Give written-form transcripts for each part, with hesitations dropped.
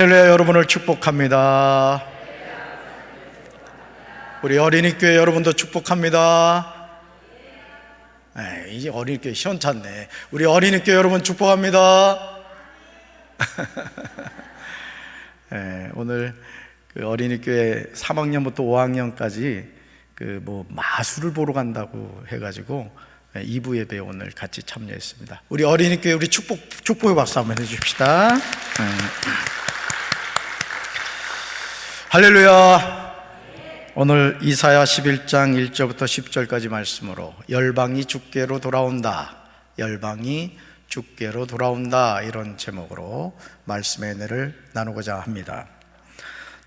할렐루야, 여러분을 축복합니다. 우리 어린이교회 여러분도 축복합니다. 이제 어린이교회 시원찮네. 우리 어린이교회 여러분 축복합니다. 오늘 그 어린이교회 3학년부터 5학년까지 마술을 보러 간다고 해가지고 2부 예배에 오늘 같이 참여했습니다. 우리 어린이교회 우리 축복의 박수 한번 해줍시다. 할렐루야. 오늘 이사야 11장 1절부터 10절까지 말씀으로 열방이 주께로 돌아온다, 열방이 주께로 돌아온다, 이런 제목으로 말씀의 은혜를 나누고자 합니다.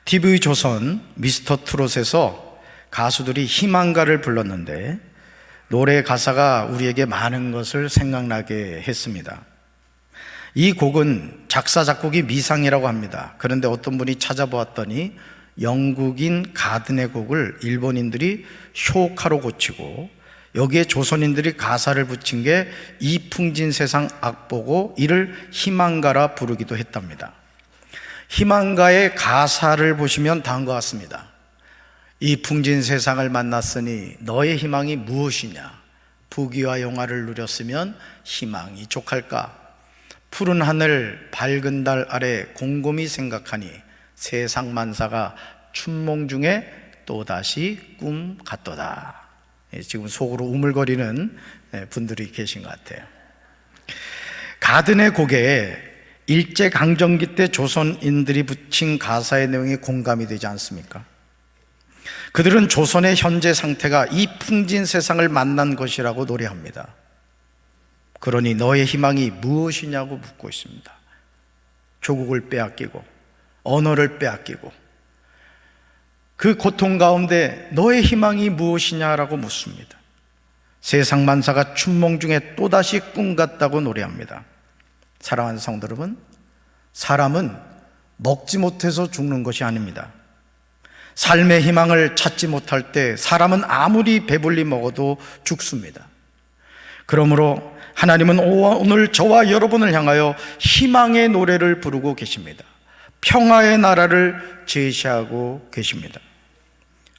TV조선 미스터 트롯에서 가수들이 희망가를 불렀는데 노래 가사가 우리에게 많은 것을 생각나게 했습니다. 이 곡은 작사 작곡이 미상이라고 합니다. 그런데 어떤 분이 찾아보았더니 영국인 가든의 곡을 일본인들이 쇼카로 고치고 여기에 조선인들이 가사를 붙인 게 이풍진 세상 악보고 이를 희망가라 부르기도 했답니다. 희망가의 가사를 보시면 다음과 같습니다. 이풍진 세상을 만났으니 너의 희망이 무엇이냐? 부귀와 영화를 누렸으면 희망이 족할까? 푸른 하늘 밝은 달 아래 곰곰이 생각하니 세상 만사가 춘몽 중에 또다시 꿈 같도다. 지금 속으로 우물거리는 분들이 계신 것 같아요. 가든의 곡에 일제강점기 때 조선인들이 붙인 가사의 내용이 공감이 되지 않습니까? 그들은 조선의 현재 상태가 이 풍진 세상을 만난 것이라고 노래합니다. 그러니 너의 희망이 무엇이냐고 묻고 있습니다. 조국을 빼앗기고 언어를 빼앗기고 그 고통 가운데 너의 희망이 무엇이냐라고 묻습니다. 세상 만사가 춘몽 중에 또다시 꿈 같다고 노래합니다. 사랑하는 성도 여러분, 사람은 먹지 못해서 죽는 것이 아닙니다. 삶의 희망을 찾지 못할 때 사람은 아무리 배불리 먹어도 죽습니다. 그러므로 하나님은 오늘 저와 여러분을 향하여 희망의 노래를 부르고 계십니다. 평화의 나라를 제시하고 계십니다.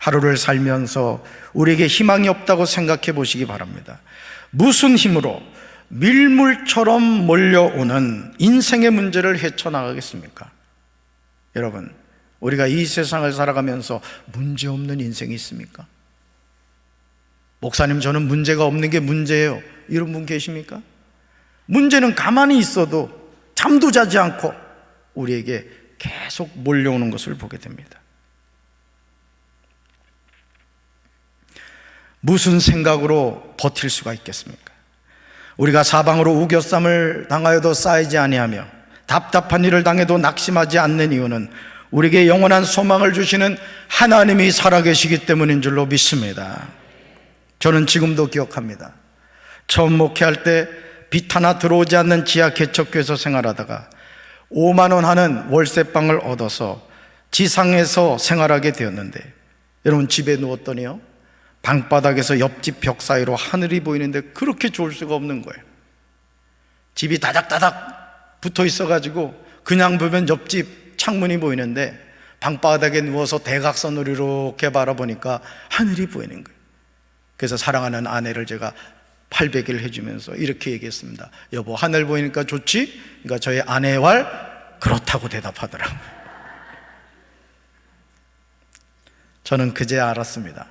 하루를 살면서 우리에게 희망이 없다고 생각해 보시기 바랍니다. 무슨 힘으로 밀물처럼 몰려오는 인생의 문제를 헤쳐나가겠습니까? 여러분, 우리가 이 세상을 살아가면서 문제 없는 인생이 있습니까? 목사님, 저는 문제가 없는 게 문제예요, 이런 분 계십니까? 문제는 가만히 있어도 잠도 자지 않고 우리에게 계속 몰려오는 것을 보게 됩니다. 무슨 생각으로 버틸 수가 있겠습니까? 우리가 사방으로 우겨쌈을 당하여도 쌓이지 아니하며 답답한 일을 당해도 낙심하지 않는 이유는 우리에게 영원한 소망을 주시는 하나님이 살아계시기 때문인 줄로 믿습니다. 저는 지금도 기억합니다. 처음 목회할 때 빚 하나 들어오지 않는 지하 개척교에서 생활하다가 5만 원 하는 월세방을 얻어서 지상에서 생활하게 되었는데, 여러분, 집에 누웠더니요, 방바닥에서 옆집 벽 사이로 하늘이 보이는데 그렇게 좋을 수가 없는 거예요. 집이 다닥다닥 붙어 있어가지고 그냥 보면 옆집 창문이 보이는데 방바닥에 누워서 대각선으로 이렇게 바라보니까 하늘이 보이는 거예요. 그래서 사랑하는 아내를 제가 팔베개를 해주면서 이렇게 얘기했습니다. 여보, 하늘 보이니까 좋지? 그러니까 저희 아내의 말 그렇다고 대답하더라고요. 저는 그제야 알았습니다.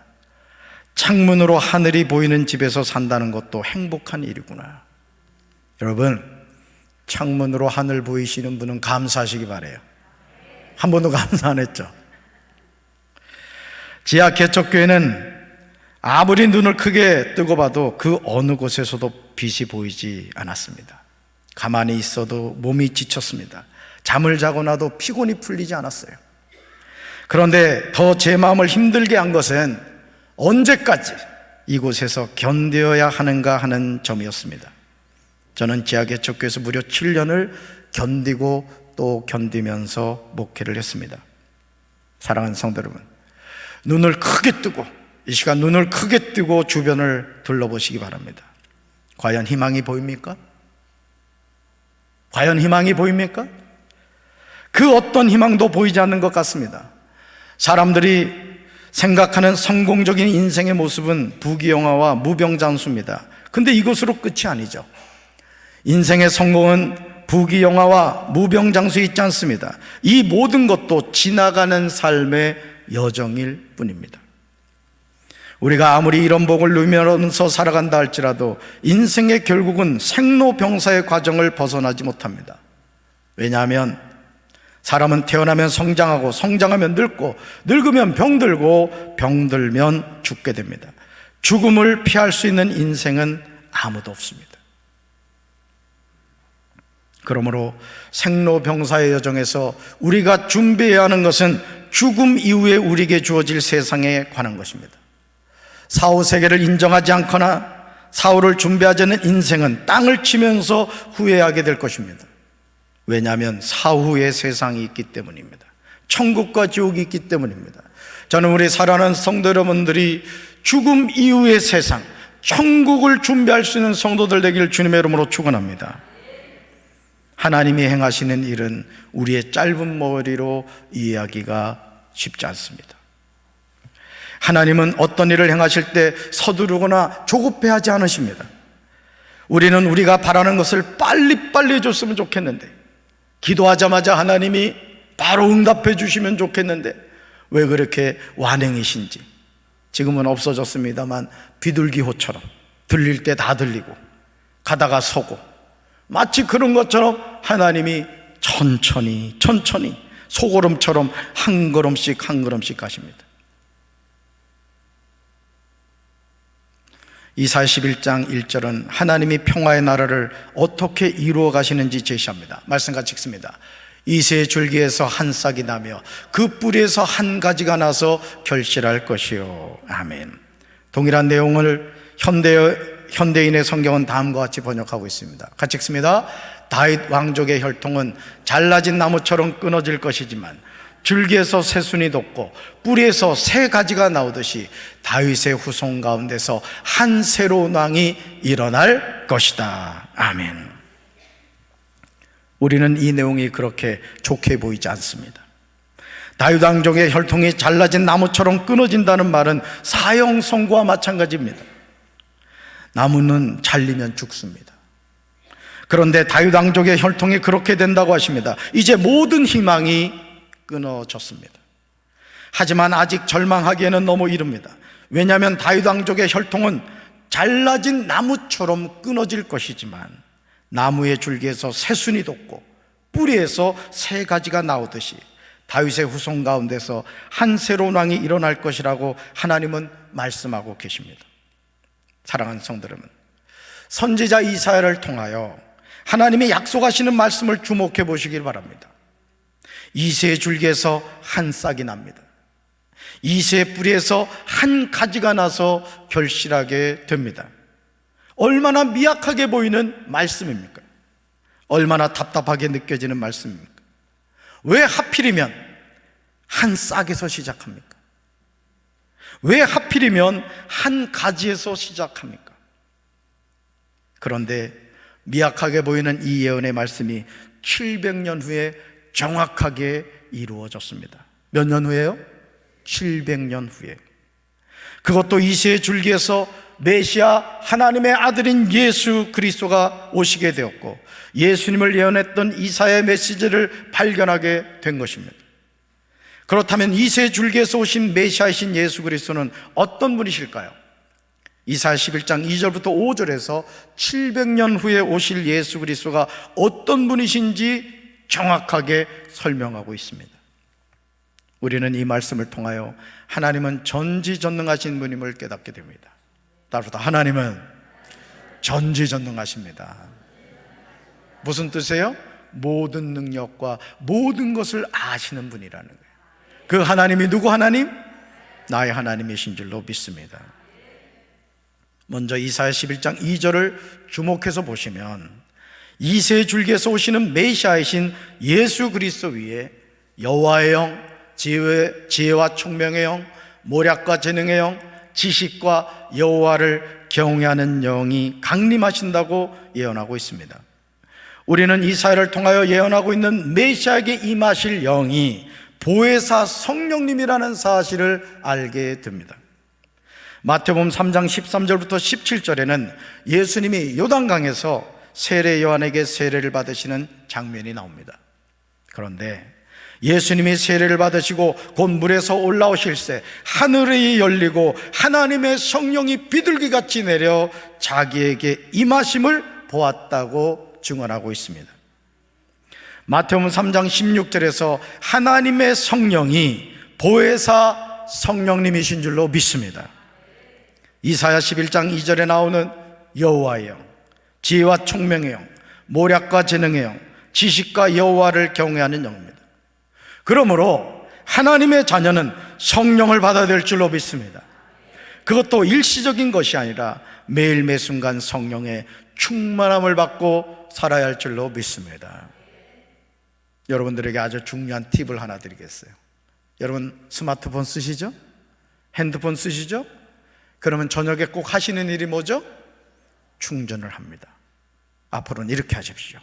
창문으로 하늘이 보이는 집에서 산다는 것도 행복한 일이구나. 여러분, 창문으로 하늘 보이시는 분은 감사하시기 바라요. 한 번도 감사 안 했죠? 지하 개척교회는 아무리 눈을 크게 뜨고 봐도 그 어느 곳에서도 빛이 보이지 않았습니다. 가만히 있어도 몸이 지쳤습니다. 잠을 자고 나도 피곤이 풀리지 않았어요. 그런데 더 제 마음을 힘들게 한 것은 언제까지 이곳에서 견뎌야 하는가 하는 점이었습니다. 저는 지하 개척교회에서 무려 7년을 견디고 또 견디면서 목회를 했습니다. 사랑하는 성도 여러분, 눈을 크게 뜨고, 이 시간 눈을 크게 뜨고 주변을 둘러보시기 바랍니다. 과연 희망이 보입니까? 과연 희망이 보입니까? 그 어떤 희망도 보이지 않는 것 같습니다. 사람들이 생각하는 성공적인 인생의 모습은 부귀영화와 무병장수입니다. 근데 이것으로 끝이 아니죠. 인생의 성공은 부귀영화와 무병장수에 있지 않습니다. 이 모든 것도 지나가는 삶의 여정일 뿐입니다. 우리가 아무리 이런 복을 누리면서 살아간다 할지라도 인생의 결국은 생로병사의 과정을 벗어나지 못합니다. 왜냐하면 사람은 태어나면 성장하고, 성장하면 늙고, 늙으면 병들고, 병들면 죽게 됩니다. 죽음을 피할 수 있는 인생은 아무도 없습니다. 그러므로 생로병사의 여정에서 우리가 준비해야 하는 것은 죽음 이후에 우리에게 주어질 세상에 관한 것입니다. 사후 세계를 인정하지 않거나 사후를 준비하지 않은 인생은 땅을 치면서 후회하게 될 것입니다. 왜냐하면 사후의 세상이 있기 때문입니다. 천국과 지옥이 있기 때문입니다. 저는 우리 사랑하는 성도 여러분들이 죽음 이후의 세상, 천국을 준비할 수 있는 성도들 되기를 주님의 이름으로 축원합니다. 하나님이 행하시는 일은 우리의 짧은 머리로 이해하기가 쉽지 않습니다. 하나님은 어떤 일을 행하실 때 서두르거나 조급해하지 않으십니다. 우리는 우리가 바라는 것을 빨리빨리 해줬으면 좋겠는데, 기도하자마자 하나님이 바로 응답해 주시면 좋겠는데 왜 그렇게 완행이신지. 지금은 없어졌습니다만 비둘기호처럼 들릴 때 다 들리고 가다가 서고, 마치 그런 것처럼 하나님이 천천히 소걸음처럼 한 걸음씩 한 걸음씩 가십니다. 이사야 11장 1절은 하나님이 평화의 나라를 어떻게 이루어 가시는지 제시합니다. 말씀 같이 읽습니다. 이새의 줄기에서 한 싹이 나며 그 뿌리에서 한 가지가 나서 결실할 것이요. 아멘. 동일한 내용을 현대인의 성경은 다음과 같이 번역하고 있습니다. 같이 읽습니다. 다윗 왕족의 혈통은 잘라진 나무처럼 끊어질 것이지만 줄기에서 새순이 돋고 뿌리에서 새 가지가 나오듯이 다윗의 후손 가운데서 한 새로운 왕이 일어날 것이다. 아멘. 우리는 이 내용이 그렇게 좋게 보이지 않습니다. 다윗 왕족의 혈통이 잘라진 나무처럼 끊어진다는 말은 사형 선고와 마찬가지입니다. 나무는 잘리면 죽습니다. 그런데 다윗 왕족의 혈통이 그렇게 된다고 하십니다. 이제 모든 희망이 끊어졌습니다. 하지만 아직 절망하기에는 너무 이릅니다. 왜냐하면 다윗 왕족의 혈통은 잘라진 나무처럼 끊어질 것이지만 나무의 줄기에서 새순이 돋고 뿌리에서 새 가지가 나오듯이 다윗의 후손 가운데서 한 새로운 왕이 일어날 것이라고 하나님은 말씀하고 계십니다. 사랑하는 성도 여러분, 선지자 이사야를 통하여 하나님이 약속하시는 말씀을 주목해 보시길 바랍니다. 이새의 줄기에서 한 싹이 납니다. 이새의 뿌리에서 한 가지가 나서 결실하게 됩니다. 얼마나 미약하게 보이는 말씀입니까? 얼마나 답답하게 느껴지는 말씀입니까? 왜 하필이면 한 싹에서 시작합니까? 왜 하필이면 한 가지에서 시작합니까? 그런데 미약하게 보이는 이 예언의 말씀이 700년 후에 정확하게 이루어졌습니다. 몇 년 후에요? 700년 후에. 그것도 이새의 줄기에서 메시아 하나님의 아들인 예수 그리스도가 오시게 되었고 예수님을 예언했던 이사야의 메시지를 발견하게 된 것입니다. 그렇다면 이새의 줄기에서 오신 메시아이신 예수 그리스도는 어떤 분이실까요? 이사야 11장 2절부터 5절에서 700년 후에 오실 예수 그리스도가 어떤 분이신지 정확하게 설명하고 있습니다. 우리는 이 말씀을 통하여 하나님은 전지전능하신 분임을 깨닫게 됩니다. 따라서 하나님은 전지전능하십니다. 무슨 뜻이에요? 모든 능력과 모든 것을 아시는 분이라는 거예요. 그 하나님이 누구 하나님? 나의 하나님이신 줄로 믿습니다. 먼저 이사야 11장 2절을 주목해서 보시면 이새의 줄기에서 오시는 메시아이신 예수 그리스도 위에 여호와의 영, 지혜와 총명의 영, 모략과 재능의 영, 지식과 여호와를 경외하는 영이 강림하신다고 예언하고 있습니다. 우리는 이사야를 통하여 예언하고 있는 메시아에게 임하실 영이 보혜사 성령님이라는 사실을 알게 됩니다. 마태복음 3장 13절부터 17절에는 예수님이 요단강에서 세례 요한에게 세례를 받으시는 장면이 나옵니다. 그런데 예수님이 세례를 받으시고 곧 물에서 올라오실새 하늘이 열리고 하나님의 성령이 비둘기같이 내려 자기에게 임하심을 보았다고 증언하고 있습니다. 마태복음 3장 16절에서 하나님의 성령이 보혜사 성령님이신 줄로 믿습니다. 이사야 11장 2절에 나오는 여호와의 영, 지혜와 총명의 영, 모략과 재능의 영, 지식과 여호와를 경외하는 영입니다. 그러므로 하나님의 자녀는 성령을 받아야 될 줄로 믿습니다. 그것도 일시적인 것이 아니라 매일 매순간 성령의 충만함을 받고 살아야 할 줄로 믿습니다. 여러분들에게 아주 중요한 팁을 하나 드리겠어요. 여러분 스마트폰 쓰시죠? 핸드폰 쓰시죠? 그러면 저녁에 꼭 하시는 일이 뭐죠? 충전을 합니다. 앞으로는 이렇게 하십시오.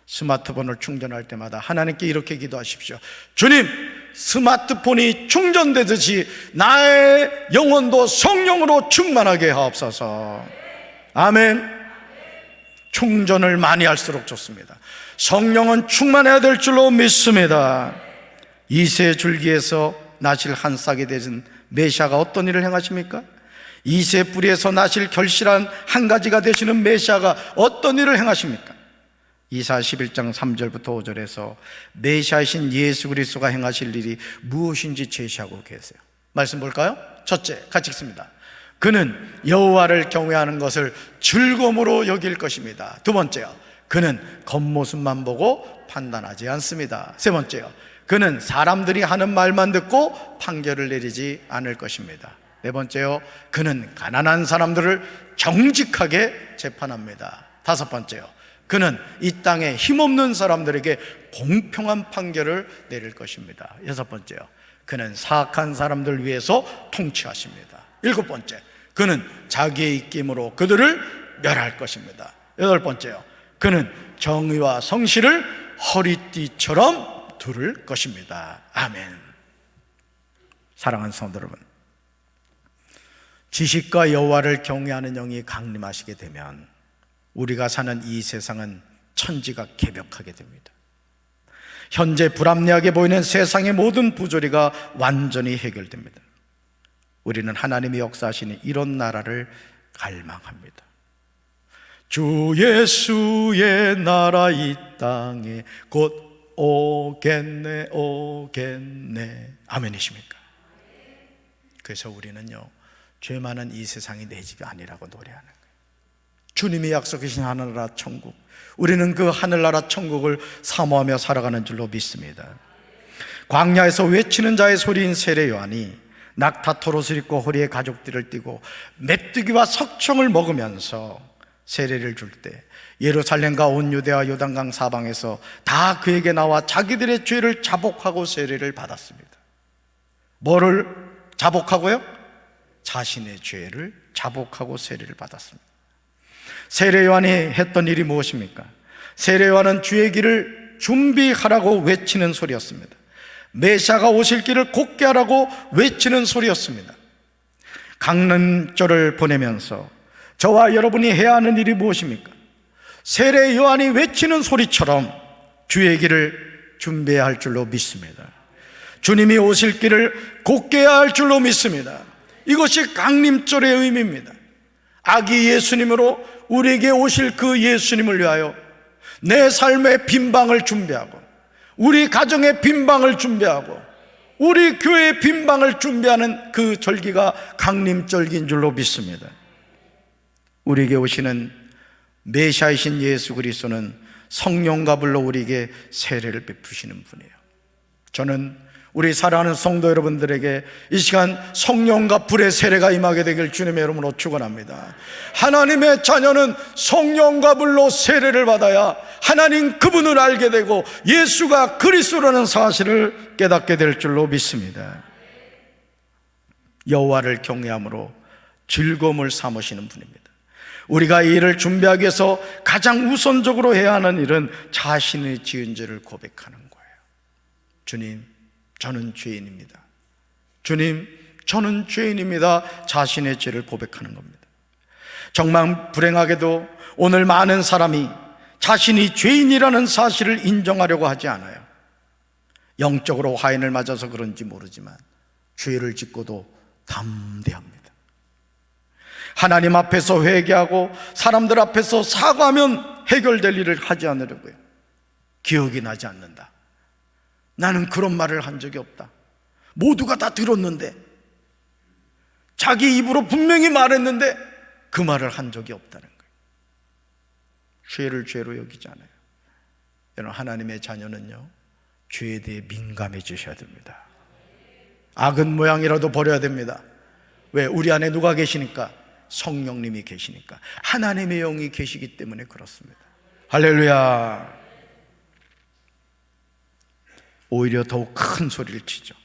스마트폰을 충전할 때마다 하나님께 이렇게 기도하십시오. 주님, 스마트폰이 충전되듯이 나의 영혼도 성령으로 충만하게 하옵소서. 아멘. 충전을 많이 할수록 좋습니다. 성령은 충만해야 될 줄로 믿습니다. 이새 줄기에서 나실 한 싹이 되신 메시아가 어떤 일을 행하십니까? 이새 뿌리에서 나실 결실한 한 가지가 되시는 메시아가 어떤 일을 행하십니까? 이사야 11장 3절부터 5절에서 메시아이신 예수 그리스도가 행하실 일이 무엇인지 제시하고 계세요. 말씀 볼까요? 첫째, 같이 읽습니다. 그는 여호와를 경외하는 것을 즐거움으로 여길 것입니다. 두 번째요, 그는 겉모습만 보고 판단하지 않습니다. 세 번째요, 그는 사람들이 하는 말만 듣고 판결을 내리지 않을 것입니다. 네 번째요, 그는 가난한 사람들을 정직하게 재판합니다. 다섯 번째요, 그는 이 땅에 힘없는 사람들에게 공평한 판결을 내릴 것입니다. 여섯 번째요, 그는 사악한 사람들 위해서 통치하십니다. 일곱 번째, 그는 자기의 입김으로 그들을 멸할 것입니다. 여덟 번째요, 그는 정의와 성실을 허리띠처럼 두를 것입니다. 아멘. 사랑하는 성도 여러분, 지식과 여호와를 경외하는 영이 강림하시게 되면 우리가 사는 이 세상은 천지가 개벽하게 됩니다. 현재 불합리하게 보이는 세상의 모든 부조리가 완전히 해결됩니다. 우리는 하나님이 역사하시는 이런 나라를 갈망합니다. 주 예수의 나라 이 땅에 곧 오겠네 오겠네. 아멘이십니까? 그래서 우리는요, 죄 많은 이 세상이 내 집이 아니라고 노래하는 거예요. 주님이 약속하신 하늘나라 천국, 우리는 그 하늘나라 천국을 사모하며 살아가는 줄로 믿습니다. 광야에서 외치는 자의 소리인 세례 요한이 낙타 토롯을 입고 허리에 가죽띠를 띠고 메뚜기와 석청을 먹으면서 세례를 줄 때 예루살렘과 온 유대와 요단강 사방에서 다 그에게 나와 자기들의 죄를 자복하고 세례를 받았습니다. 뭐를 자복하고요? 자신의 죄를 자복하고 세례를 받았습니다. 세례 요한이 했던 일이 무엇입니까? 세례 요한은 주의 길을 준비하라고 외치는 소리였습니다. 메시아가 오실 길을 곧게 하라고 외치는 소리였습니다. 강림절을 보내면서 저와 여러분이 해야 하는 일이 무엇입니까? 세례 요한이 외치는 소리처럼 주의 길을 준비해야 할 줄로 믿습니다. 주님이 오실 길을 곧게 해야 할 줄로 믿습니다. 이것이 강림절의 의미입니다. 아기 예수님으로 우리에게 오실 그 예수님을 위하여 내 삶의 빈방을 준비하고, 우리 가정의 빈방을 준비하고, 우리 교회의 빈방을 준비하는 그 절기가 강림절기인 줄로 믿습니다. 우리에게 오시는 메시아이신 예수 그리스도는 성령과 불로 우리에게 세례를 베푸시는 분이에요. 저는 우리 사랑하는 성도 여러분들에게 이 시간 성령과 불의 세례가 임하게 되길 주님의 이름으로 축원합니다. 하나님의 자녀는 성령과 불로 세례를 받아야 하나님 그분을 알게 되고 예수가 그리스도라는 사실을 깨닫게 될 줄로 믿습니다. 여호와를 경외함으로 즐거움을 삼으시는 분입니다. 우리가 이 일을 준비하기 위해서 가장 우선적으로 해야 하는 일은 자신의 지은 죄를 고백하는 거예요. 주님, 저는 죄인입니다. 주님, 저는 죄인입니다. 자신의 죄를 고백하는 겁니다. 정말 불행하게도 오늘 많은 사람이 자신이 죄인이라는 사실을 인정하려고 하지 않아요. 영적으로 화인을 맞아서 그런지 모르지만 죄를 짓고도 담대합니다. 하나님 앞에서 회개하고 사람들 앞에서 사과하면 해결될 일을 하지 않으려고요. 기억이 나지 않는다. 나는 그런 말을 한 적이 없다. 모두가 다 들었는데, 자기 입으로 분명히 말했는데 그 말을 한 적이 없다는 거예요. 죄를 죄로 여기지 않아요. 여러분, 하나님의 자녀는요, 죄에 대해 민감해지셔야 됩니다. 악은 모양이라도 버려야 됩니다. 왜? 우리 안에 누가 계시니까? 성령님이 계시니까, 하나님의 영이 계시기 때문에 그렇습니다. 할렐루야. 오히려 더욱 큰 소리를 치죠.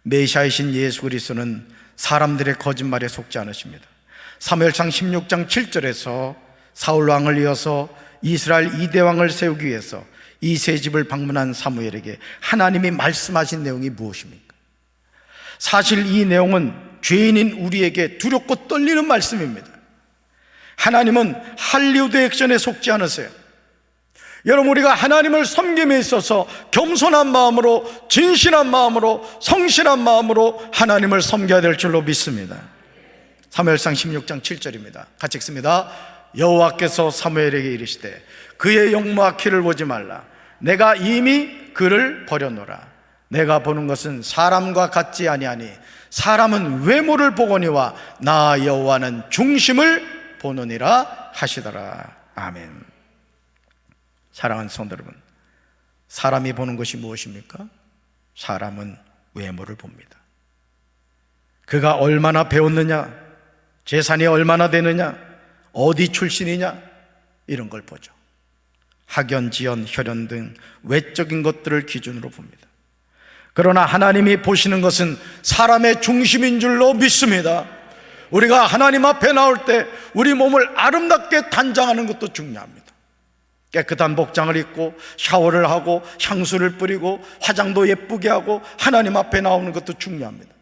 메시아이신 예수 그리스도는 사람들의 거짓말에 속지 않으십니다. 사무엘상 16장 7절에서 사울 왕을 이어서 이스라엘 2대 왕을 세우기 위해서 이 세 집을 방문한 사무엘에게 하나님이 말씀하신 내용이 무엇입니까? 사실 이 내용은 죄인인 우리에게 두렵고 떨리는 말씀입니다. 하나님은 할리우드 액션에 속지 않으세요. 여러분, 우리가 하나님을 섬김에 있어서 겸손한 마음으로, 진실한 마음으로, 성실한 마음으로 하나님을 섬겨야 될 줄로 믿습니다. 사무엘상 16장 7절입니다. 같이 읽습니다. 여호와께서 사무엘에게 이르시되 그의 용모와 키를 보지 말라. 내가 이미 그를 버려놓으라. 내가 보는 것은 사람과 같지 아니하니 사람은 외모를 보거니와 나 여호와는 중심을 보느니라 하시더라. 아멘. 사랑하는 성도 여러분, 사람이 보는 것이 무엇입니까? 사람은 외모를 봅니다. 그가 얼마나 배웠느냐, 재산이 얼마나 되느냐, 어디 출신이냐, 이런 걸 보죠. 학연, 지연, 혈연 등 외적인 것들을 기준으로 봅니다. 그러나 하나님이 보시는 것은 사람의 중심인 줄로 믿습니다. 우리가 하나님 앞에 나올 때 우리 몸을 아름답게 단장하는 것도 중요합니다. 깨끗한 복장을 입고 샤워를 하고 향수를 뿌리고 화장도 예쁘게 하고 하나님 앞에 나오는 것도 중요합니다.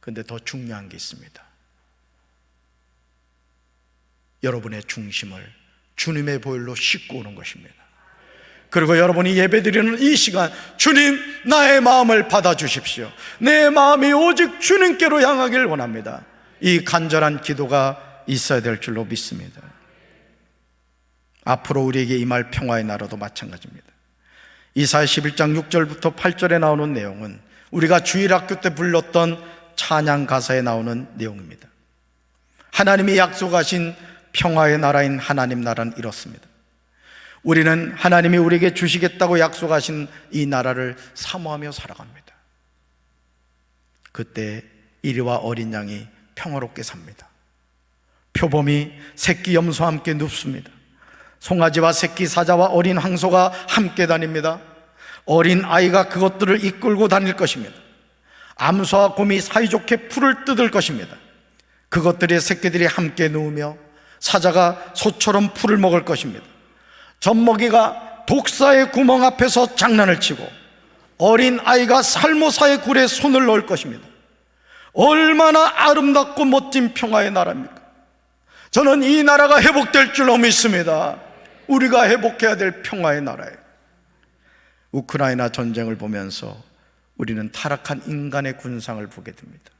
그런데 더 중요한 게 있습니다. 여러분의 중심을 주님의 보혈로 씻고 오는 것입니다. 그리고 여러분이 예배드리는 이 시간, 주님, 나의 마음을 받아주십시오. 내 마음이 오직 주님께로 향하길 원합니다. 이 간절한 기도가 있어야 될 줄로 믿습니다. 앞으로 우리에게 임할 평화의 나라도 마찬가지입니다. 이사야 11장 6절부터 8절에 나오는 내용은 우리가 주일학교 때 불렀던 찬양 가사에 나오는 내용입니다. 하나님이 약속하신 평화의 나라인 하나님 나라는 이렇습니다. 우리는 하나님이 우리에게 주시겠다고 약속하신 이 나라를 사모하며 살아갑니다. 그때 이리와 어린 양이 평화롭게 삽니다. 표범이 새끼 염소와 함께 눕습니다. 송아지와 새끼 사자와 어린 황소가 함께 다닙니다. 어린 아이가 그것들을 이끌고 다닐 것입니다. 암소와 곰이 사이좋게 풀을 뜯을 것입니다. 그것들의 새끼들이 함께 누우며 사자가 소처럼 풀을 먹을 것입니다. 젖먹이가 독사의 구멍 앞에서 장난을 치고 어린 아이가 살모사의 굴에 손을 넣을 것입니다. 얼마나 아름답고 멋진 평화의 나라입니까? 저는 이 나라가 회복될 줄로 믿습니다. 우리가 회복해야 될 평화의 나라예요. 우크라이나 전쟁을 보면서 우리는 타락한 인간의 군상을 보게 됩니다.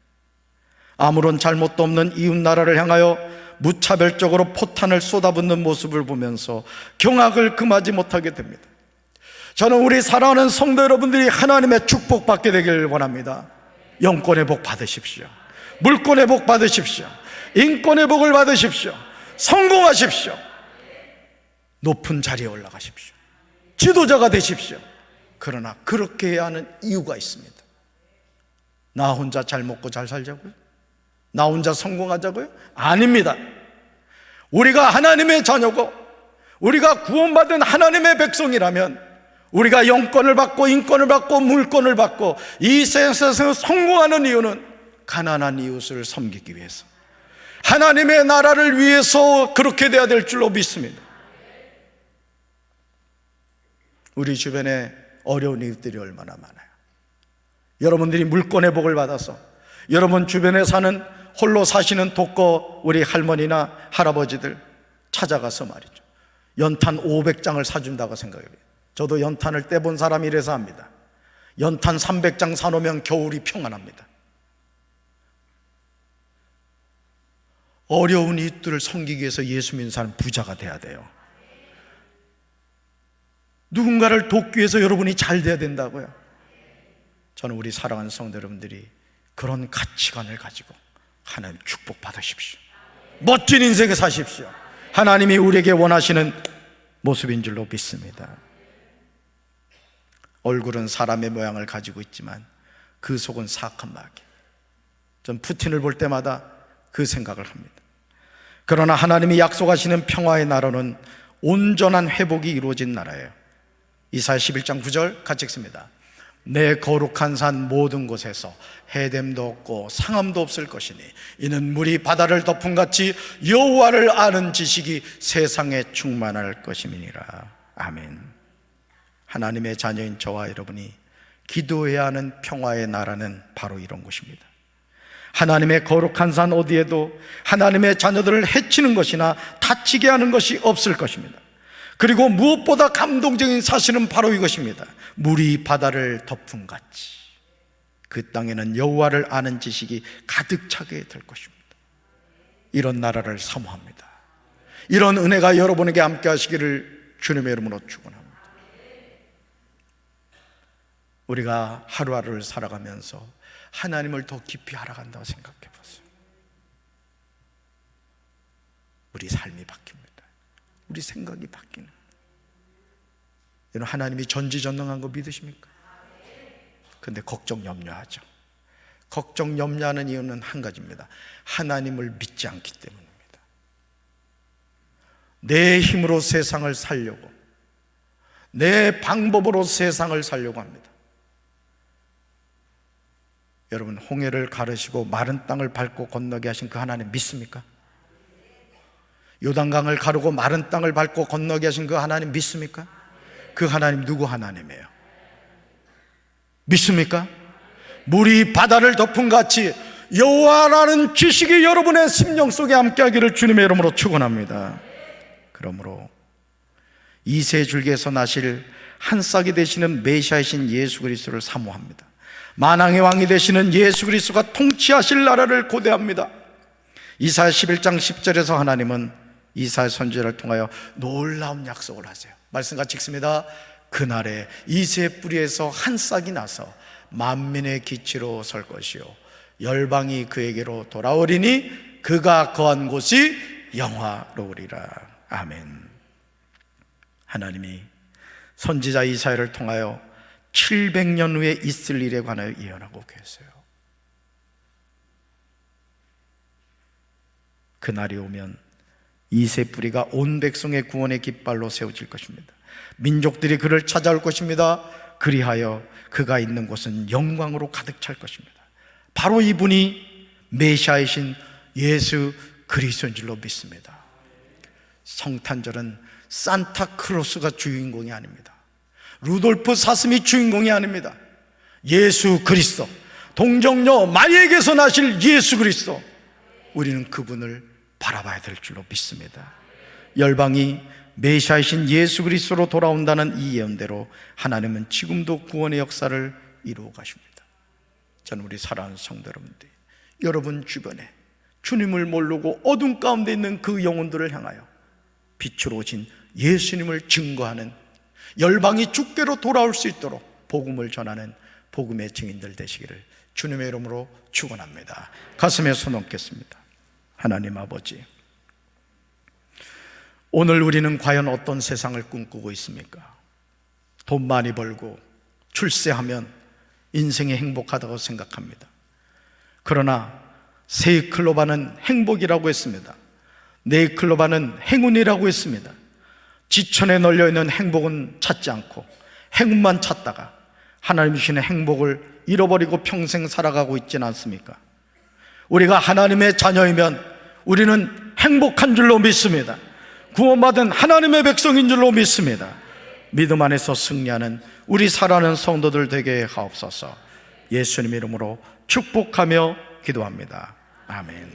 아무런 잘못도 없는 이웃 나라를 향하여 무차별적으로 포탄을 쏟아붓는 모습을 보면서 경악을 금하지 못하게 됩니다. 저는 우리 사랑하는 성도 여러분들이 하나님의 축복받게 되길 원합니다. 영권의 복 받으십시오. 물권의 복 받으십시오. 인권의 복을 받으십시오. 성공하십시오. 높은 자리에 올라가십시오. 지도자가 되십시오. 그러나 그렇게 해야 하는 이유가 있습니다. 나 혼자 잘 먹고 잘 살자고요? 나 혼자 성공하자고요? 아닙니다. 우리가 하나님의 자녀고 우리가 구원받은 하나님의 백성이라면 우리가 영권을 받고 인권을 받고 물권을 받고 이 세상에서 성공하는 이유는 가난한 이웃을 섬기기 위해서, 하나님의 나라를 위해서 그렇게 돼야 될 줄로 믿습니다. 우리 주변에 어려운 이웃들이 얼마나 많아요. 여러분들이 물권의 복을 받아서 여러분 주변에 사는 홀로 사시는 독거 우리 할머니나 할아버지들 찾아가서 말이죠, 연탄 500장을 사준다고 생각해요. 저도 연탄을 떼본 사람이라서 합니다. 연탄 300장 사놓으면 겨울이 평안합니다. 어려운 이웃들을 섬기기 위해서 예수 믿는 사람 부자가 돼야 돼요. 누군가를 돕기 위해서 여러분이 잘 돼야 된다고요. 저는 우리 사랑하는 성도 여러분들이 그런 가치관을 가지고 하나님 축복 받으십시오. 멋진 인생을 사십시오. 하나님이 우리에게 원하시는 모습인 줄로 믿습니다. 얼굴은 사람의 모양을 가지고 있지만 그 속은 사악한 마귀. 전 푸틴을 볼 때마다 그 생각을 합니다. 그러나 하나님이 약속하시는 평화의 나라는 온전한 회복이 이루어진 나라예요. 이사야 11장 9절 같이 읽습니다. 내 거룩한 산 모든 곳에서 해됨도 없고 상함도 없을 것이니 이는 물이 바다를 덮음같이 여호와를 아는 지식이 세상에 충만할 것임이니라. 아멘. 하나님의 자녀인 저와 여러분이 기도해야 하는 평화의 나라는 바로 이런 곳입니다. 하나님의 거룩한 산 어디에도 하나님의 자녀들을 해치는 것이나 다치게 하는 것이 없을 것입니다. 그리고 무엇보다 감동적인 사실은 바로 이것입니다. 물이 바다를 덮음같이 그 땅에는 여호와를 아는 지식이 가득 차게 될 것입니다. 이런 나라를 사모합니다. 이런 은혜가 여러분에게 함께 하시기를 주님의 이름으로 축원합니다. 우리가 하루하루를 살아가면서 하나님을 더 깊이 알아간다고 생각해 보세요. 우리 삶이 바뀝니다. 우리 생각이 바뀌는. 여러분, 하나님이 전지전능한 거 믿으십니까? 근데 걱정 염려하죠. 걱정 염려하는 이유는 한 가지입니다. 하나님을 믿지 않기 때문입니다. 내 힘으로 세상을 살려고, 내 방법으로 세상을 살려고 합니다. 여러분, 홍해를 가르시고 마른 땅을 밟고 건너게 하신 그 하나님 믿습니까? 요단강을 가르고 마른 땅을 밟고 건너게 하신 그 하나님 믿습니까? 그 하나님 누구 하나님이에요? 믿습니까? 물이 바다를 덮음같이 여호와라는 지식이 여러분의 심령 속에 함께하기를 주님의 이름으로 축원합니다. 그러므로 이새 줄기에서 나실 한 싹이 되시는 메시아이신 예수 그리스도를 사모합니다. 만왕의 왕이 되시는 예수 그리스도가 통치하실 나라를 고대합니다. 이사야 11장 10절에서 하나님은 이사야 선지자를 통하여 놀라운 약속을 하세요. 말씀 같이 읽습니다. 그날에 이새 뿌리에서 한 싹이 나서 만민의 기치로 설 것이요 열방이 그에게로 돌아오리니 그가 거한 곳이 영화로우리라. 아멘. 하나님이 선지자 이사야를 통하여 700년 후에 있을 일에 관하여 예언하고 계세요. 그날이 오면 이새 뿌리가 온 백성의 구원의 깃발로 세워질 것입니다. 민족들이 그를 찾아올 것입니다. 그리하여 그가 있는 곳은 영광으로 가득 찰 것입니다. 바로 이분이 메시아이신 예수 그리스도인 줄로 믿습니다. 성탄절은 산타클로스가 주인공이 아닙니다. 루돌프 사슴이 주인공이 아닙니다. 예수 그리스도, 동정녀 마리에게서 나실 예수 그리스도, 우리는 그분을 바라봐야 될 줄로 믿습니다. 열방이 메시아이신 예수 그리스도로 돌아온다는 이 예언대로 하나님은 지금도 구원의 역사를 이루어 가십니다. 저는 우리 사랑하는 성도 여러분들, 여러분 주변에 주님을 모르고 어둠 가운데 있는 그 영혼들을 향하여 빛으로 오신 예수님을 증거하는, 열방이 주께로 돌아올 수 있도록 복음을 전하는 복음의 증인들 되시기를 주님의 이름으로 축원합니다. 가슴에 손 얹겠습니다. 하나님 아버지, 오늘 우리는 과연 어떤 세상을 꿈꾸고 있습니까? 돈 많이 벌고 출세하면 인생이 행복하다고 생각합니다. 그러나 세이클로바는 행복이라고 했습니다. 네이클로바는 행운이라고 했습니다. 지천에 널려있는 행복은 찾지 않고 행운만 찾다가 하나님 주시는 행복을 잃어버리고 평생 살아가고 있지는 않습니까? 우리가 하나님의 자녀이면 우리는 행복한 줄로 믿습니다. 구원받은 하나님의 백성인 줄로 믿습니다. 믿음 안에서 승리하는 우리 사랑하는 성도들 되게 하옵소서. 예수님 이름으로 축복하며 기도합니다. 아멘.